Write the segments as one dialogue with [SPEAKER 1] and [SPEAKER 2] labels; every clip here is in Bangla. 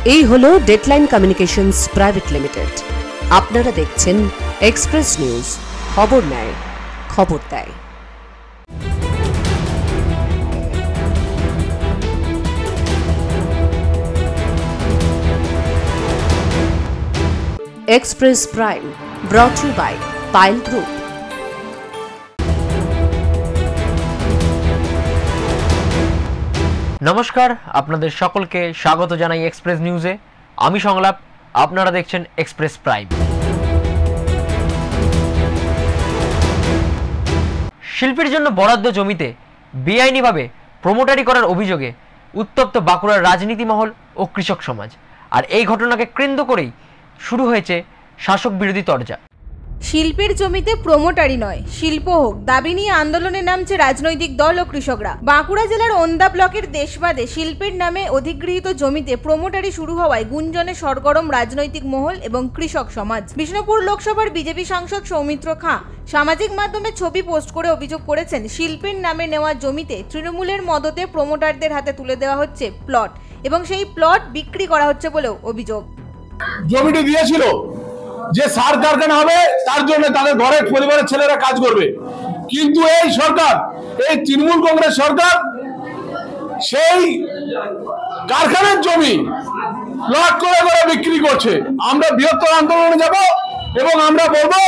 [SPEAKER 1] এই হলো ডেডলাইন কমিউনিকেশনস প্রাইভেট লিমিটেড। আপনারা দেখছেন এক্সপ্রেস নিউজ, খবর নেয়, খবর দেয়। Express Prime brought you by পাইল গ্রুপ।
[SPEAKER 2] নমস্কার, আপনাদের সকলকে স্বাগত জানাই এক্সপ্রেস নিউজে। আমি সংলাপ, আপনারা দেখছেন এক্সপ্রেস প্রাইম। শিল্পের জন্য বরাদ্দ জমিতে বেআইনিভাবে প্রমোটারি করার অভিযোগে উত্তপ্ত বাঁকুড়ার রাজনীতি মহল ও কৃষক সমাজ। আর এই ঘটনাকে কেন্দ্র করেই শুরু হয়েছে শাসক বিরোধী তরজা।
[SPEAKER 3] শিল্পের জমিতে প্রমোটারি নয়, শিল্প হোক দাবি নিয়ে আন্দোলনে নামছে রাজনৈতিক দল ও কৃষকরা। বাঁকুড়া জেলার ওন্দা ব্লকের দেশবাদে শিল্পের নামে অধিগৃহীত জমিতে প্রমোটারি শুরু হওয়ায় গুঞ্জনে সরগরম রাজনৈতিক মহল এবং কৃষক সমাজ। বিষ্ণুপুর লোকসভার বিজেপি সাংসদ সৌমিত্র খাঁ সামাজিক মাধ্যমে ছবি পোস্ট করে অভিযোগ করেছেন, শিল্পের নামে নেওয়া জমিতে তৃণমূলের মদতে প্রমোটারদের হাতে তুলে দেওয়া হচ্ছে প্লট এবং সেই প্লট বিক্রি করা হচ্ছে বলেও অভিযোগ।
[SPEAKER 4] জমিটি দিয়েছিল যে সার কারখানা হবে, তার জন্য তাদের ঘরের পরিবারের ছেলেরা কাজ করবে, কিন্তু এই সরকার, এই তৃণমূল কংগ্রেস সরকার সেই কারখানার জমি প্লট করে করে বিক্রি করছে। আমরা বৃহত্তর আন্দোলনে যাব এবং আমরা বলবো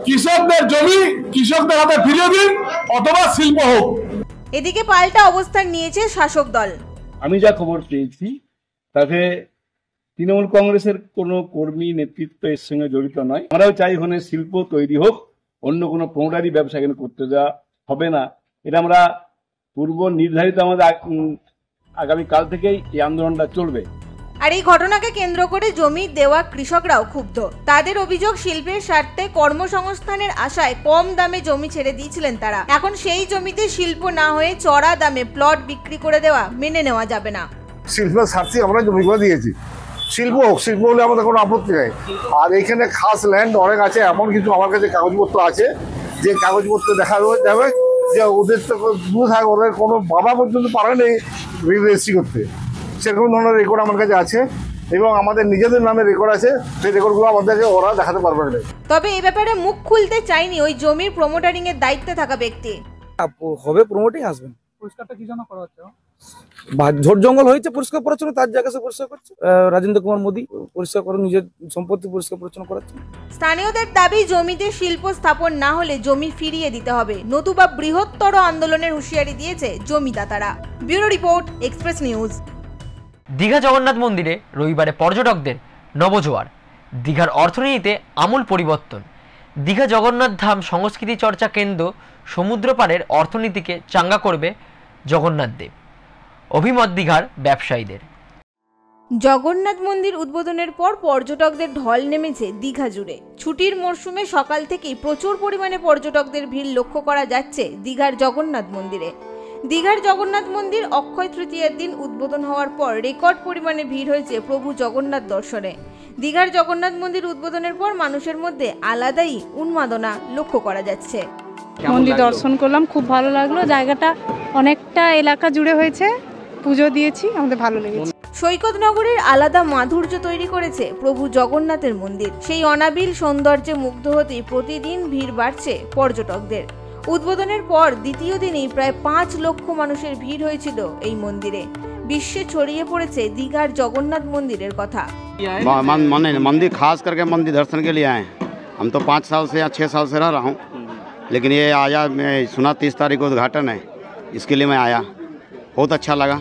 [SPEAKER 4] কৃষকদের জমি কৃষকদের হাতে ফিরিয়ে দিন অথবা শিল্প হোক।
[SPEAKER 3] এদিকে পাল্টা অবস্থান নিয়েছে শাসক দল।
[SPEAKER 5] আমি যা খবর পেয়েছি তাতে তৃণমূল কংগ্রেসের কোনো কর্মী নেতৃত্ব এর সঙ্গে জড়িত নয়। আমরাও চাই এখানে শিল্প তৈরি হোক, অন্য কোনো প্রমোটারি ব্যবসা এখানে করতে দেওয়া হবে না। এটা আমরা পূর্ব নির্ধারিত, আমাদের আগামী কাল থেকেই এই আন্দোলনটা চলবে।
[SPEAKER 3] আর এই ঘটনাকে কেন্দ্র করে জমি দেওয়া কৃষকরাও ক্ষুব্ধ। তাদের অভিযোগ, শিল্পের স্বার্থে কর্মসংস্থানের আশায় কম দামে জমি ছেড়ে দিয়েছিলেন তারা। এখন সেই জমিতে শিল্প না হয়ে চড়া দামে প্লট বিক্রি করে দেওয়া মেনে নেওয়া যাবে না।
[SPEAKER 6] শিল্পের স্বার্থে আমরা জমিগুলো দিয়েছি, শিল্প হোক, শিল্প হলে আমাদের কোনো আপত্তি নেই। আর এখানে খাস ল্যান্ড অনেক আছে, এমন কিছু আমার কাছে কাগজপত্র আছে যে কাগজপত্র দেখা যাবে যে ওদের তো দূর থাকে, ওদের কোনো বাবা পর্যন্ত পারেনি রেজিস্ট্রি করতে, সেরকম ধরনের রেকর্ড আমার কাছে আছে এবং আমাদের নিজেদের নামে রেকর্ড আছে, সেই রেকর্ডগুলো আমাদেরকে ওরা দেখাতে পারবে না।
[SPEAKER 3] তবে এ ব্যাপারে মুখ খুলতে চাইনি ওই জমির প্রমোটারিং এর দায়িত্বে থাকা ব্যক্তি।
[SPEAKER 7] হবে প্রমোটিং আসবেন, পরিষ্কারটা কি জন্য করা হচ্ছে? ঝোড় জঙ্গল হয়েছে, পরিষ্কার পরিচ্ছন্ন তার জায়গা সে পরিষ্কার করছে। রাজেন্দ্র কুমার মোদী পরিষ্কার করে নিজের সম্পত্তি পরিষ্কার পরিচ্ছন্ন করাচ্ছে।
[SPEAKER 3] স্থানীয়দের দাবি, জমিতে শিল্প স্থাপন না হলে জমি ফিরিয়ে দিতে হবে, নতুবা বৃহত্তর আন্দোলনের হুঁশিয়ারি দিয়েছে জমিদাতারা। Bureau report, express news.
[SPEAKER 2] Digha Jagannath মন্দিরে রবিবারে পর্যটকদের নবজোয়ার। দীঘার অর্থনীতিতে আমূল পরিবর্তন। দীঘা জগন্নাথ ধাম সংস্কৃতি চর্চা কেন্দ্র সমুদ্র পাড়ের অর্থনীতিকে চাঙ্গা করবে জগন্নাথ দেব, অভিমত দীঘার ব্যবসায়ীদের।
[SPEAKER 3] জগন্নাথ মন্দির উদ্বোধনের পর পর্যটকদের ঢল নেমেছে দীঘা জুড়ে। ছুটির মরশুমে সকাল থেকেই প্রচুর পরিমাণে পর্যটকদের ভিড় লক্ষ্য করা যাচ্ছে দীঘার জগন্নাথ মন্দিরে। দীঘার জগন্নাথ মন্দির অক্ষয় তৃতীয়ার দিন উদ্বোধন হওয়ার পর রেকর্ড পরিমাণে ভিড় হয়েছে প্রভু জগন্নাথ দর্শনে। দীঘার জগন্নাথ মন্দির উদ্বোধনের পর মানুষের মধ্যে আলাদাই উন্মাদনা লক্ষ্য করা যাচ্ছে।
[SPEAKER 8] মন্দির দর্শন করলাম, খুব ভালো লাগলো। জায়গাটা অনেকটা এলাকা জুড়ে হয়েছে, পুজো দিয়েছি, আমাদের ভালো লেগেছে।
[SPEAKER 3] সৈকত নগরের আলাদা মাধুর্য তৈরি করেছে প্রভু জগন্নাথের মন্দির। সেই অনাবিল সৌন্দর্যে মুগ্ধ হতেই প্রতিদিন ভিড় বাড়ছে পর্যটকদের। উদ্বোধনের পর দ্বিতীয় দিনেই প্রায় 5 লক্ষ মানুষের ভিড় হয়েছিল এই মন্দিরে। বিশ্বে ছড়িয়ে পড়েছে দীঘার জগন্নাথ মন্দিরের কথা।
[SPEAKER 9] मंदिर खास करके मंदिर दर्शन के लिए आए। हम तो 5 साल से या 6 साल से रह रहा हूँ, लेकिन ये आया, मैं सुना 30 तारीख को उद्घाटन है, इसके लिए मैं आया, बहुत अच्छा लगा।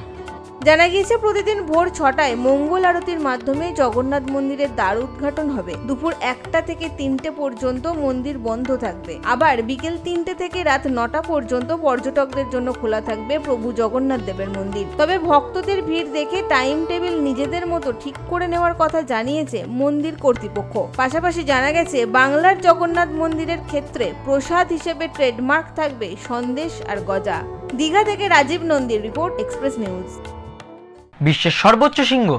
[SPEAKER 3] জানা গিয়েছে প্রতিদিন ভোর 6টায় মঙ্গল আরতির মাধ্যমে জগন্নাথ মন্দিরের দ্বার উদ্ঘাটন হবে। দুপুর 1টা থেকে 3টে পর্যন্ত মন্দির বন্ধ থাকবে। আবার বিকেল 3টে থেকে রাত 9টা পর্যন্ত পর্যটকদের জন্য খোলা থাকবে প্রভু জগন্নাথ দেবের মন্দির। তবে ভক্তদের ভিড় দেখে টাইম টেবিল নিজেদের মতো ঠিক করে নেওয়ার কথা জানিয়েছে মন্দির কর্তৃপক্ষ। পাশাপাশি জানা গেছে বাংলার জগন্নাথ মন্দিরের ক্ষেত্রে প্রসাদ হিসেবে ট্রেডমার্ক থাকবে সন্দেশ আর গজা। দীঘা থেকে রাজীব নন্দীর রিপোর্ট, এক্সপ্রেস নিউজ।
[SPEAKER 2] বিশ্বের সর্বোচ্চ সিংহ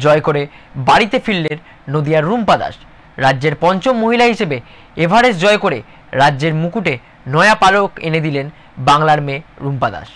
[SPEAKER 2] জয় করে বাড়িতে ফিরলেন নদিয়ার রুম্পা দাস। রাজ্যের 5ম মহিলা হিসেবে এভারেস্ট জয় করে রাজ্যের মুকুটে নয়া পালক এনে দিলেন বাংলার মেয়ে রুম্পা দাস।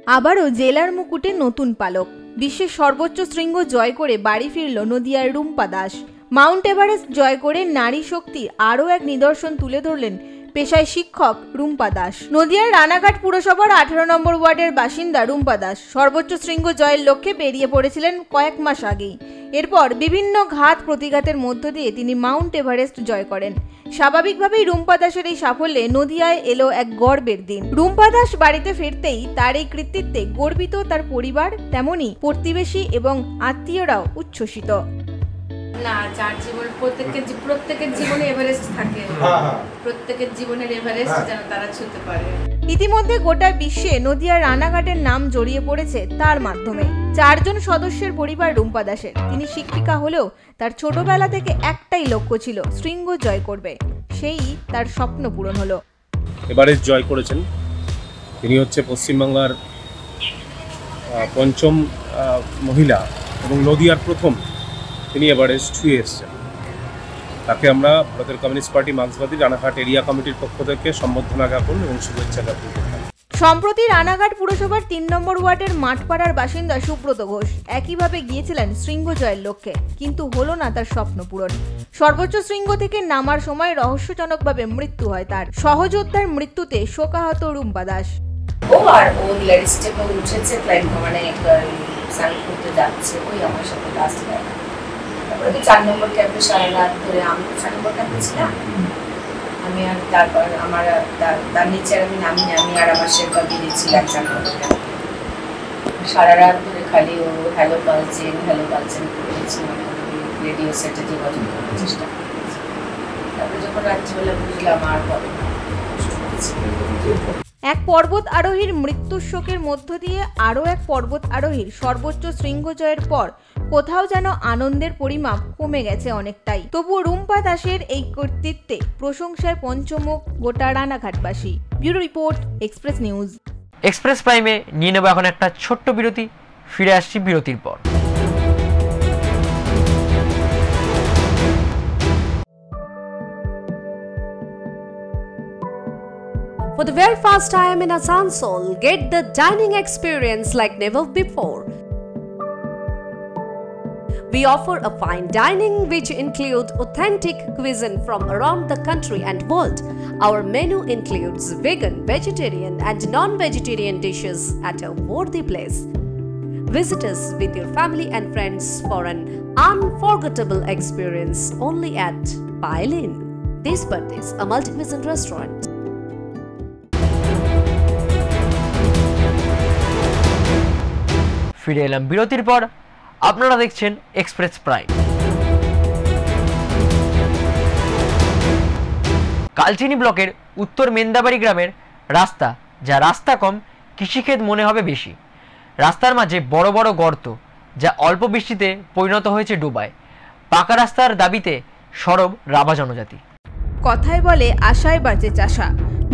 [SPEAKER 3] আবারও জেলার মুকুটে নতুন পালক। বিশ্বের সর্বোচ্চ শৃঙ্গ জয় করে বাড়ি ফিরল নদিয়ার রুম্পা দাস। মাউন্ট এভারেস্ট জয় করে নারী শক্তির আরও এক নিদর্শন তুলে ধরলেন পেশায় শিক্ষক রুম্পা দাস। নদিয়ার রানাঘাট পুরসভার 18 নম্বর ওয়ার্ডের বাসিন্দা রুম্পা দাস সর্বোচ্চ শৃঙ্গ জয়ের লক্ষ্যে বেরিয়ে পড়েছিলেন কয়েক মাস আগেই। এরপর বিভিন্ন ঘাত প্রতিঘাতের মধ্য দিয়ে তিনি মাউন্ট এভারেস্ট জয় করেন। স্বাভাবিকভাবেই রুম্পা দাসের এই সাফল্যে নদিয়ায় এলো এক গর্বের দিন। রুম্পা দাস বাড়িতে ফিরতেই তার এই কৃতিত্বে গর্বিত তার পরিবার, তেমনি প্রতিবেশী এবং আত্মীয়রাও উচ্ছ্বসিত।
[SPEAKER 10] না, যার জীবন প্রত্যেকের জীবনে এভারেস্ট থাকে, প্রত্যেকের জীবনের এভারেস্ট যেন তারা ছুঁতে পারে।
[SPEAKER 3] ইতিমধ্যে গোটা বিশ্বে নদিয়ার রানাঘাটের নাম জড়িয়ে পড়েছে তার মাধ্যমে। 4 জন সদস্যের পরিবার রুম্পা দাসের। তিনি শিক্ষিকা হলেও তার ছোটবেলা থেকে একটাই লক্ষ্য ছিল, শৃঙ্গ জয় করবে। সেই তার স্বপ্ন পূরণ হলো।
[SPEAKER 11] এভারেস্ট জয় করেছেন। তিনি হচ্ছে পশ্চিমবাংলার 5ম মহিলা এবং নদিয়ার প্রথম তিনি এভারেস্ট ছুঁয়ে এসেছেন। তাকে আমরা ভারতের কমিউনিস্ট পার্টি মার্ক্সবাদী রানাঘাট এরিয়া কমিটির পক্ষ থেকে সম্বর্ধনা জ্ঞাপন এবং শুভেচ্ছা জ্ঞাপন করলাম।
[SPEAKER 3] সম্প্রতি রানাঘাট পুরসভার 3 নম্বর ওয়ার্ডের মাঠপাড়ার বাসিন্দা সুব্রত ঘোষ একইভাবে গিয়েছিলেন শৃঙ্গ জয়ের লক্ষ্যে, কিন্তু হলো না তার স্বপ্ন পূরণ। সর্বোচ্চ শৃঙ্গ থেকে নামার সময় রহস্যজনকভাবে মৃত্যু হয় তার। সহযোদ্ধার মৃত্যুতে শোকাহত রুম্পা দাস।
[SPEAKER 10] ও লেডি স্টেপে উঠেছে, ক্লাইম্ব মানে সামিট করতে যাচ্ছে, ওই আমার সাথে লাস্ট দেখা। তারপরে 4 নম্বর ক্যাম্পে সারা রাত ধরে, আমি 4 নম্বর ক্যাম্পে ছিলাম, আমি আর তারপর আমার তার নিচে আমি নামিনি, আমি আর আমার শেরপা বেরিয়েছিলাম 4 নম্বর ক্যাম্পে। সারা রাত ধরে খালি ও হ্যালো বলছেন করেছিলাম, রেডিও সেটে যোগাযোগ করার চেষ্টা করেছি। তারপরে যখন রাত্রিবেলা বুঝলাম আর হবে না।
[SPEAKER 3] এক পর্বত আরোহীর মৃত্যুর শোকের মধ্য দিয়ে আরও এক পর্বত আরোহীর সর্বোচ্চ শৃঙ্গ জয়ের পর কোথাও যেন আনন্দের পরিমাপ কমে গেছে অনেকটাই। তবুও রুম্পা দাসের এই কর্তৃত্বে প্রশংসায় পঞ্চমুখ গোটা রানাঘাটবাসী। Bureau report, express news.
[SPEAKER 2] Express প্রাইমে নিয়ে নেব এখন একটা ছোট্ট বিরতি। ফিরে আসছি বিরতির পর।
[SPEAKER 1] For the very first time in Asansol, get the dining experience like never before. We offer a fine dining which include authentic cuisine from around the country and world. Our menu includes vegan, vegetarian and non-vegetarian dishes at a worthy place. Visit us with your family and friends for an unforgettable experience only at Pailin. This birthday is a multi-cuisine restaurant.
[SPEAKER 2] ফিরে এলাম বিরতির পর। আপনারা দেখছেন এক্সপ্রেস প্রাইম। কালচিনি ব্লকের উত্তর মেন্দাবাড়ি গ্রামের রাস্তা, যা রাস্তা কম, কৃষিক্ষেত মনে হবে বেশি। রাস্তার মাঝে বড় বড় গর্ত, যা অল্প বৃষ্টিতে পরিণত হয়েছে ডোবায়। পাকা রাস্তার দাবিতে সরব রাভা জনজাতি।
[SPEAKER 3] কথায় বলে আশায় বাঁচে চাষা।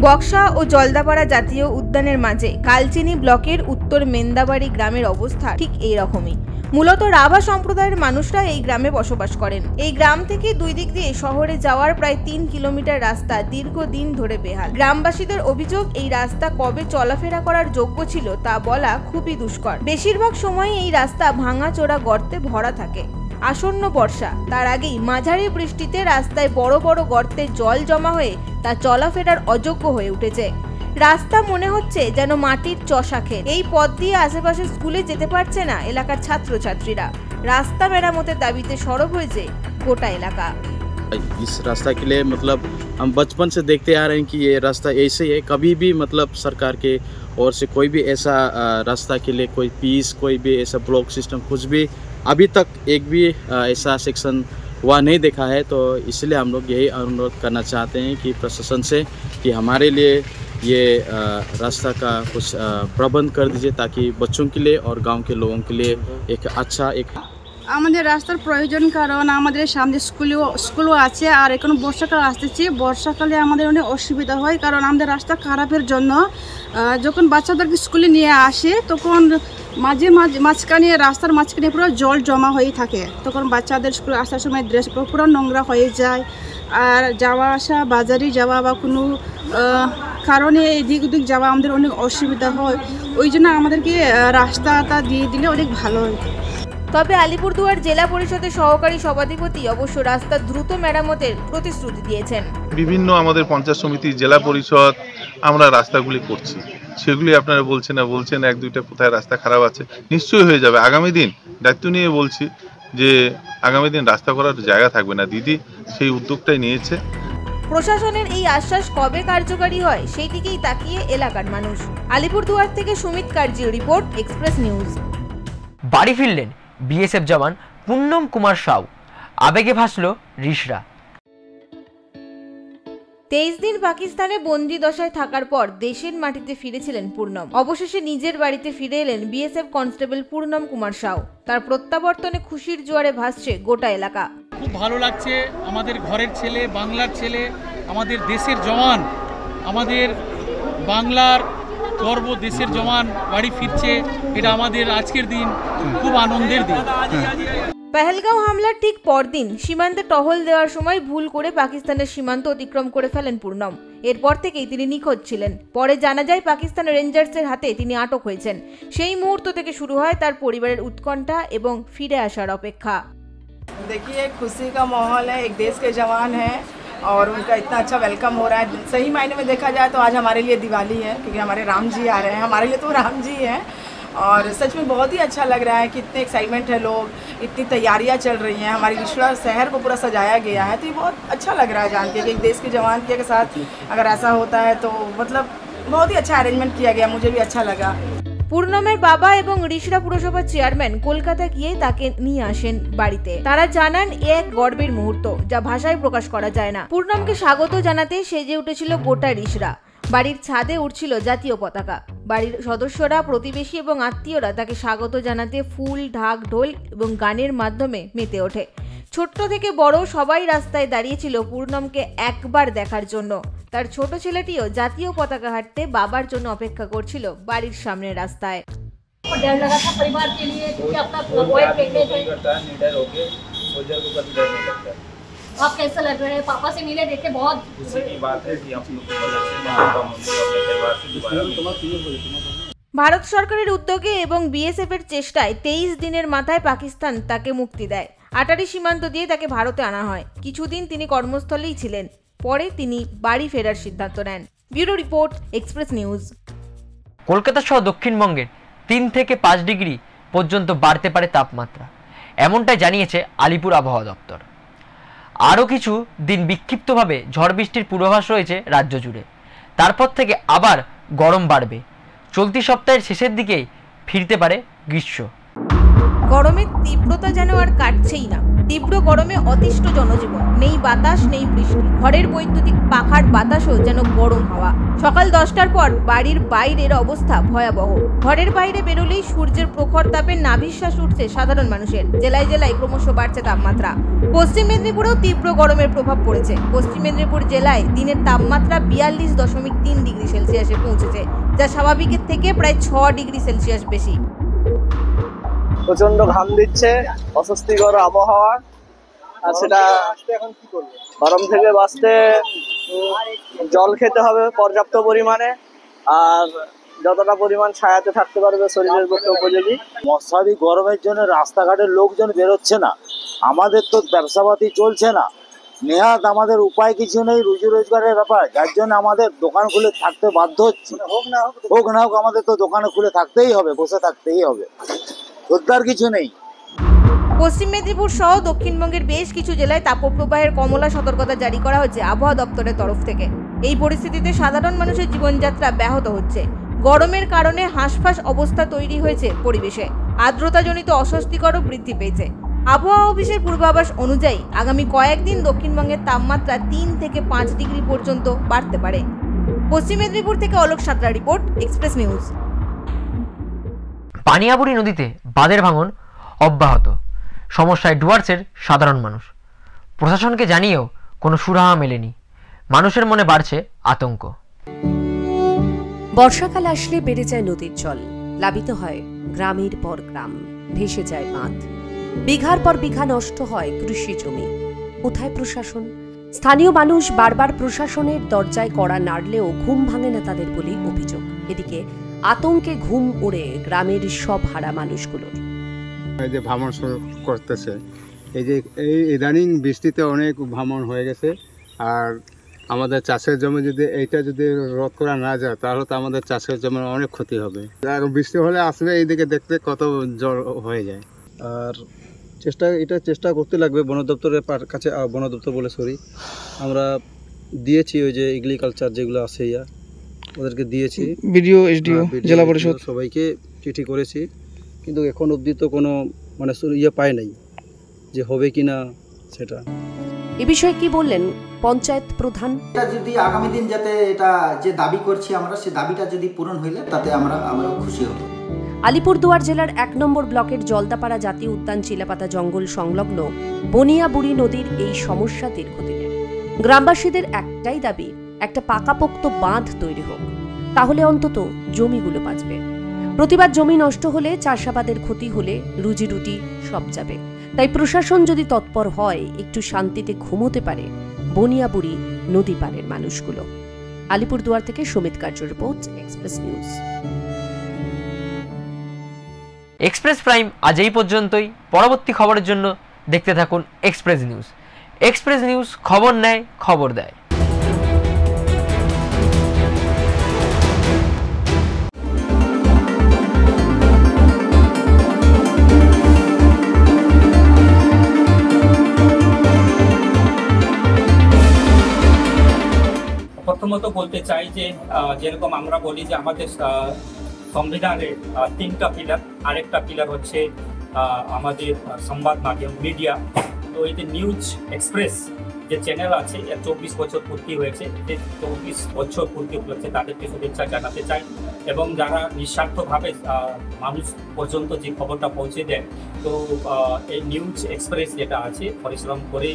[SPEAKER 3] বক্সা ও জলদাপাড়া জাতীয় উদ্যানের মাঝে কালচিনি ব্লকের উত্তর মেন্দাবাড়ি গ্রামের অবস্থা ঠিক এই রকমই। মূলত রাভা সম্প্রদায়ের মানুষরা এই গ্রামে বসবাস করেন। এই গ্রাম থেকে 2 দিক দিয়ে শহরে যাওয়ার প্রায় 3 কিলোমিটার রাস্তা দীর্ঘদিন ধরে বেহাল। গ্রামবাসীদের অভিযোগ, এই রাস্তা কবে চলাফেরা করার যোগ্য ছিল তা বলা খুবই দুষ্কর। বেশিরভাগ সময় এই রাস্তা ভাঙাচোরা গর্তে ভরা থাকে। আসন্ন বর্ষা, তার আগেই মাঝারি বৃষ্টিতে রাস্তায় বড় বড় গর্তে জল জমা হয়ে তা চলাফেরার অযোগ্য হয়ে উঠেছে। রাস্তা মনে হচ্ছে যেন মাটির চষা ক্ষেত। এই পথ দিয়ে আশেপাশে স্কুলে যেতে পারছে না এলাকার ছাত্রছাত্রীরা। রাস্তা মেরামতের দাবিতে সরব হয়েছে গোটা এলাকা।
[SPEAKER 12] इस रास्ता के लिए मतलब हम बचपन से देखते आ रहे हैं कि ये रास्ता ऐसे ही है। कभी भी मतलब सरकार के ओर से कोई भी ऐसा रास्ता के लिए कोई पीस, कोई भी ऐसा ब्लॉक सिस्टम, कुछ भी अभी तक एक भी ऐसा सेक्शन हुआ नहीं देखा है। तो इसलिए हम लोग यही अनुरोध करना चाहते हैं कि प्रशासन से कि हमारे लिए ये रास्ता का कुछ प्रबंध कर दीजिए, ताकि बच्चों के लिए और गांव के लोगों के लिए एक अच्छा एक
[SPEAKER 8] আমাদের রাস্তার প্রয়োজন, কারণ আমাদের সামনে স্কুলও আছে আর এখন বর্ষাকাল আসতেছে। বর্ষাকালে আমাদের অনেক অসুবিধা হয়, কারণ আমাদের রাস্তা খারাপের জন্য যখন বাচ্চাদেরকে স্কুলে নিয়ে আসে তখন মাঝখানে রাস্তার মাঝখানে পুরো জল জমা হয়ে থাকে। তখন বাচ্চাদের স্কুলে আসার সময় ড্রেস পুরো নোংরা হয়ে যায়। আর যাওয়া আসা বাজারে যাওয়া বা কোনো কারণে এদিক ওদিক যাওয়া আমাদের অনেক অসুবিধা হয়, ওই জন্য আমাদেরকে রাস্তাটা দিয়ে দিলে অনেক ভালো হয়।
[SPEAKER 3] তবে আলিপুরদুয়ার জেলা পরিষদের সহকারী সভাধিপতি অবশ্য রাস্তা দ্রুত মেরামতের প্রতিশ্রুতি দিয়েছেন।
[SPEAKER 13] বিভিন্ন আমাদের পঞ্চায়েত সমিতি, জেলা পরিষদ আমরা রাস্তাগুলি করছি, সেগুলি আপনারা বলছেন এক দুইটা কোথায় রাস্তা খারাপ আছে, নিশ্চয়ই হয়ে যাবে। আগামী দিন দায়িত্ব নিয়ে বলছি যে আগামী দিন রাস্তা করার জায়গা থাকবে না, দিদি সেই উদ্যোগটাই নিয়েছে।
[SPEAKER 3] প্রশাসনের এই আশ্বাস কবে কার্যকারী হয় সেই দিকেই তাকিয়ে এলাকার মানুষ। আলিপুরদুয়ার থেকে সুমিত কার্জির রিপোর্ট, এক্সপ্রেস নিউজ।
[SPEAKER 2] বাড়ি ফিরলেন বিএসএফ জওয়ান পুন্নম কুমার সাউ, আবেগে ভাসল রিশরা।
[SPEAKER 3] 23 দিন পাকিস্তানে বন্দি দশায় থাকার পর দেশের মাটিতে ফিরেছিলেন পূর্ণম। অবশেষে নিজের বাড়িতে ফিরে এলেন বিএসএফ কনস্টেবল পূর্ণম কুমার সাউ। তার প্রত্যাবর্তনে খুশির জোয়ারে ভাসছে গোটা এলাকা।
[SPEAKER 14] খুব ভালো লাগছে, আমাদের ঘরের ছেলে, বাংলার ছেলে, আমাদের দেশের জওয়ান, আমাদের বাংলার গর্ব, দেশের জওয়ান বাড়ি ফিরছে, এটা আমাদের আজকের দিন খুব আনন্দের দিন।
[SPEAKER 3] পেহেলগাঁও হামলার ঠিক পরদিন সীমান্তে টহল দেওয়ার সময় ভুল করে পাকিস্তানের সীমান্ত অতিক্রম করে ফেলেন পূর্ণম। এরপর থেকেই তিনি নিখোঁজ ছিলেন। পরে জানা যায় পাকিস্তানের রেঞ্জার্সের হাতে তিনি আটক হয়েছেন। সেই মুহূর্ত থেকে শুরু হয় তার পরিবারের উৎকণ্ঠা এবং ফিরে আসার অপেক্ষা।
[SPEAKER 15] देखिए, खुशी का माहौल है, एक देश के जवान हैं और उनका इतना अच्छा वेलकम हो रहा है। सही मायने में देखा जाए तो आज हमारे लिए दिवाली है, क्योंकि हमारे राम जी आ रहे हैं। हमारे लिए तो राम जी हैं और सच में बहुत ही अच्छा लग रहा है कि इतने एक्साइटमेंट है, लोग, इतनी तैयारियां चल रही हैं। हमारी रिश्ता शहर को पूरा सजाया गया है, तो ये बहुत अच्छा लग रहा है जान के कि एक देश के जवान के साथ अगर ऐसा होता है तो मतलब बहुत ही अच्छा अरेंजमेंट किया गया, मुझे भी अच्छा लगा।
[SPEAKER 3] পূর্ণমের বাবা এবং রিশরা পুরসভার চেয়ারম্যান কলকাতা গিয়ে তাকে নিয়ে আসেন বাড়িতে। তারা জানান এ এক গর্বের মুহূর্ত, যা ভাষায় প্রকাশ করা যায় না। পূর্ণমকে স্বাগত জানাতে সেজে উঠেছিল গোটা রিশরা। বাড়ির ছাদে উঠছিল জাতীয় পতাকা। বাড়ির সদস্যরা, প্রতিবেশী এবং আত্মীয়রা তাকে স্বাগত জানাতে ফুল, ঢাক, ঢোল এবং গানের মাধ্যমে মেতে ওঠে। ছোট্ট থেকে বড় সবাই রাস্তায় দাঁড়িয়েছিল পূর্ণমকে একবার দেখার জন্য। তার ছোট ছেলেটিও জাতীয় পতাকা হাঁটতে বাবার জন্য অপেক্ষা করছিল বাড়ির সামনের রাস্তায়।
[SPEAKER 16] डर लगा था परिवार के लिए, क्योंकि अपना अवॉइड करते थे। आप कैसा लग रहा है? पापा से मिले, देखे, बहुत खुशी की बात है कि आप लोग
[SPEAKER 3] ভারত সরকারের উদ্যোগে এবং বিএসএফ এর চেষ্টায় 23 দিনের মাথায় পাকিস্তান তাকে মুক্তি দেয়। আটারি সীমান্ত দিয়ে তাকে ভারতে আনা হয়। কিছুদিন তিনি কর্মস্থলেই ছিলেন। পরে তিনি বাড়ি ফেরার সিদ্ধান্ত নেন। Bureau report, express news.
[SPEAKER 2] Kolkata সহ দক্ষিণবঙ্গের 3 থেকে 5 ডিগ্রি পর্যন্ত বাড়তে পারে তাপমাত্রা, এমনটাই জানিয়েছে আলিপুর আবহাওয়া দপ্তর। আরও কিছু দিন বিক্ষিপ্তভাবে ঝড় বৃষ্টির পূর্বাভাস রয়েছে রাজ্য জুড়ে। তারপর থেকে আবার গরম বাড়বে। চলতি সপ্তাহের শেষের দিকেই ফিরতে পারে গ্রীষ্ম।
[SPEAKER 3] গরমের তীব্রতা যেন আর কাটছেই না। তীব্র গরমে অতিষ্ঠ জনজীবন। নেই বাতাস, নেই বৃষ্টি। ঘরের বৈদ্যুতিক পাখার বাতাসও যেন গরম হাওয়া। সকাল 10টার পর বাড়ির বাইরের অবস্থা ভয়াবহ। ঘরের বাইরে বেরোলেই সূর্যের প্রখর তাপে নাভিশ্বাস উঠছে সাধারণ মানুষের। জেলায় জেলায় ক্রমশ বাড়ছে তাপমাত্রা। পশ্চিম মেদিনীপুরেও তীব্র গরমের প্রভাব পড়েছে। পশ্চিম মেদিনীপুর জেলায় দিনের তাপমাত্রা 42.3 ডিগ্রি সেলসিয়াসে পৌঁছেছে, যা স্বাভাবিকের থেকে প্রায় 6 ডিগ্রি সেলসিয়াস বেশি।
[SPEAKER 17] প্রচন্ড ঘাম দিচ্ছে, অস্বস্তিকর আবহাওয়া। আর সেটা গরম থেকে বাঁচতে জল খেতে হবে পর্যাপ্ত পরিমাণে, আর যতটা পরিমাণ ছায়াতে থাকতে পারবে শরীরের পক্ষে উপযোগী।
[SPEAKER 18] মশারি গরমের জন্য রাস্তাঘাটের লোকজন বেরোচ্ছে না, আমাদের তো ব্যবসাপাতি চলছে না। নেহাত আমাদের উপায় কিছু নেই, রুজি রোজগারের ব্যাপার, যার জন্য আমাদের দোকান খুলে থাকতে বাধ্য হচ্ছে। হোক না হোক আমাদের তো দোকানে খুলে থাকতেই হবে, বসে থাকতেই হবে, উদ্ধার কিছু নেই।
[SPEAKER 3] পশ্চিম মেদিনীপুর সহ দক্ষিণবঙ্গের বেশ কিছু জেলায় তাপপ্রবাহের কমলা সতর্কতা জারি করা হয়েছে আবহাওয়া দপ্তরের তরফ থেকে। এই পরিস্থিতিতে সাধারণ মানুষের জীবনযাত্রা ব্যাহত হচ্ছে। গরমের কারণে হাঁসফাঁস অবস্থা তৈরি হয়েছে পরিবেশে। আর্দ্রতাজনিত অস্বস্তিকরও বৃদ্ধি পেয়েছে। আবহাওয়া অফিসের পূর্বাভাস অনুযায়ী আগামী কয়েকদিন দক্ষিণবঙ্গের তাপমাত্রা 3 থেকে 5 ডিগ্রি পর্যন্ত বাড়তে পারে। পশ্চিম মেদিনীপুর থেকে Alok Santra report, express news.
[SPEAKER 2] Paniaburi নদীতে বাঁধের ভাঙন অব্যাহত। সমস্যায় ডুয়ার্সের সাধারণ মানুষ। প্রশাসনকে জানিয়েও কোনো সুরাহা মেলেনি। মানুষের মনে বাড়ছে আতঙ্ক।
[SPEAKER 1] বর্ষাকাল আসলে বেড়ে যায় নদীর জল। প্লাবিত হয় গ্রামের পর গ্রাম, ভেসে যায় বাঁধ। বিঘার পর বিঘা নষ্ট হয় কৃষি জমি। কোথায় প্রশাসন? স্থানীয় মানুষ বারবার প্রশাসনের দরজায় কড়া নাড়লেও ঘুম ভাঙে না তাদের বলেই অভিযোগ। এদিকে আতঙ্কে ঘুম উড়ে গ্রামের সব হারা মানুষগুলোর।
[SPEAKER 19] এই যে ভ্রমণ শুরু করতেছে, এই যে এই ইদানিং বৃষ্টিতে অনেক ভ্রমণ হয়ে গেছে, আর আমাদের চাষের জমি যদি এইটা যদি রোধ করা না যায় তাহলে তো আমাদের চাষের জমির অনেক ক্ষতি হবে। আর বৃষ্টি হলে আসলে এইদিকে দেখতে কত জল হয়ে যায়।
[SPEAKER 7] আর চেষ্টা করতে লাগবে বন দপ্তরের কাছে, বন দপ্তর বলে আমরা দিয়েছি ওই যে এগ্রিকালচার যেগুলো আছে ওদেরকে দিয়েছি, বিডিও এসডিও জেলা পরিষদ সবাইকে চিঠি করেছি, কিন্তু এখন অবধি তো কোনো মানে পায় নাই যে হবে কি না সেটা।
[SPEAKER 1] এ বিষয়ে কি বললেন পঞ্চায়েত প্রধান?
[SPEAKER 20] এটা যদি আগামী দিন যাতে এটা যে দাবি করছি আমরা, সেই দাবিটা যদি পূরণ হইলে তাতে আমরা খুশি হব।
[SPEAKER 1] আলিপুরদুয়ার জেলার 1 নম্বর ব্লকের জলদাপাড়া জাতীয় উদ্যান চিলাপাতা জঙ্গল সংলগ্ন বনিয়াবুড়ি নদীর এই সমস্যা দীর্ঘদিনের। গ্রামবাসীদের একটাই দাবি, একটা পাকাপোক্ত বাঁধ তৈরি হোক, তাহলে অন্তত জমিগুলো বাঁচবে। প্রতিবার জমি নষ্ট হলে, চাষাবাদের ক্ষতি হলে রুজি রুটি সব যাবে। তাই প্রশাসন যদি তৎপর হয়, একটু শান্তিতে ঘুমোতে পারে বনিয়াবুড়ি নদী পাড়ের মানুষগুলো। আলিপুরদুয়ার থেকে সুমিত কার্য report, express news.
[SPEAKER 2] Express prime আজ এই পর্যন্তই। পরবর্তী খবরের জন্য দেখতে থাকুন এক্সপ্রেস নিউজ। এক্সপ্রেস নিউজ খবর নেয়, খবর দেয়।
[SPEAKER 21] প্রথমত বলতে চাই যে যেরকম আমরা বলি যে আমাদের সংবিধানের 3টা পিলার, আরেকটা পিলার হচ্ছে আমাদের সংবাদ মাধ্যম মিডিয়া। তো এই যে নিউজ এক্সপ্রেস যে চ্যানেল আছে, এর 24 বছর পূর্তি হয়েছে। যে 24 বছর পূর্তি হচ্ছে তাদেরকে শুভেচ্ছা জানাতে চাই, এবং যারা নিঃস্বার্থভাবে মানুষ পর্যন্ত যে খবরটা পৌঁছে দেয়, তো এই নিউজ এক্সপ্রেস যেটা আছে পরিশ্রম করে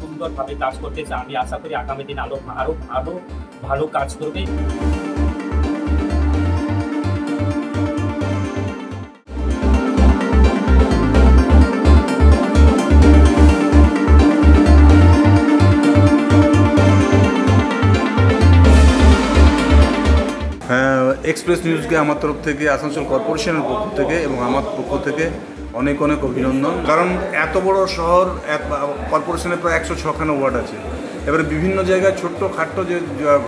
[SPEAKER 21] সুন্দরভাবে কাজ করতে চাই। আমি আশা করি আগামী দিন আরো ভালো কাজ করবে।
[SPEAKER 22] এক্সপ্রেস নিউজকে আমার তরফ থেকে, আসানসোল কর্পোরেশনের পক্ষ থেকে এবং আমার পক্ষ থেকে অনেক অনেক অভিনন্দন। কারণ এত বড় শহর, কর্পোরেশনের প্রায় 106খানা ওয়ার্ড আছে। এবারে বিভিন্ন জায়গায় ছোট্ট খাট্ট যে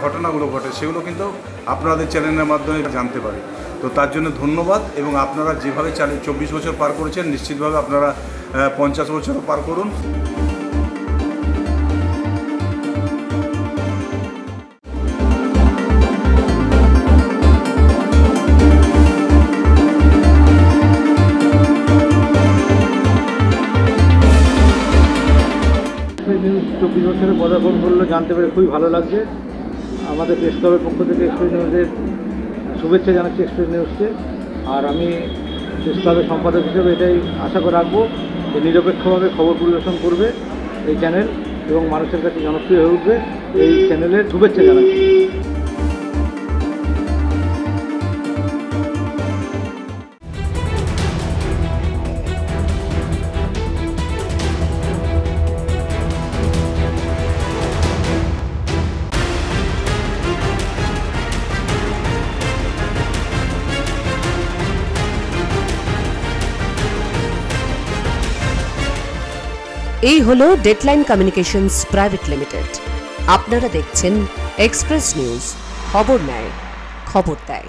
[SPEAKER 22] ঘটনাগুলো ঘটে সেগুলো কিন্তু আপনাদের চ্যানেলের মাধ্যমে জানতে পারে। তো তার জন্য ধন্যবাদ। এবং আপনারা যেভাবে 24 বছর পার করেছেন, নিশ্চিতভাবে আপনারা 50 বছরও পার করুন।
[SPEAKER 7] নিউজ 24 বছরের পদার্পণ করলো জানতে পেরে খুবই ভালো লাগছে। আমাদের প্রেস ক্লাবের পক্ষ থেকে এক্সপ্রেস নিউজের শুভেচ্ছা জানাচ্ছি এক্সপ্রেস নিউজকে। আর আমি প্রেস ক্লাবের সম্পাদক হিসেবে এটাই আশা করে রাখবো যে নিরপেক্ষভাবে খবর পরিবেশন করবে এই চ্যানেল এবং মানুষের কাছে জনপ্রিয় হয়ে উঠবে। এই চ্যানেলের শুভেচ্ছা জানাচ্ছি।
[SPEAKER 1] এই হলো ডেডলাইন কমিউনিকেশনস প্রাইভেট লিমিটেড। আপনারা দেখছেন এক্সপ্রেস নিউজ, খবর নেয়, খবর দেয়।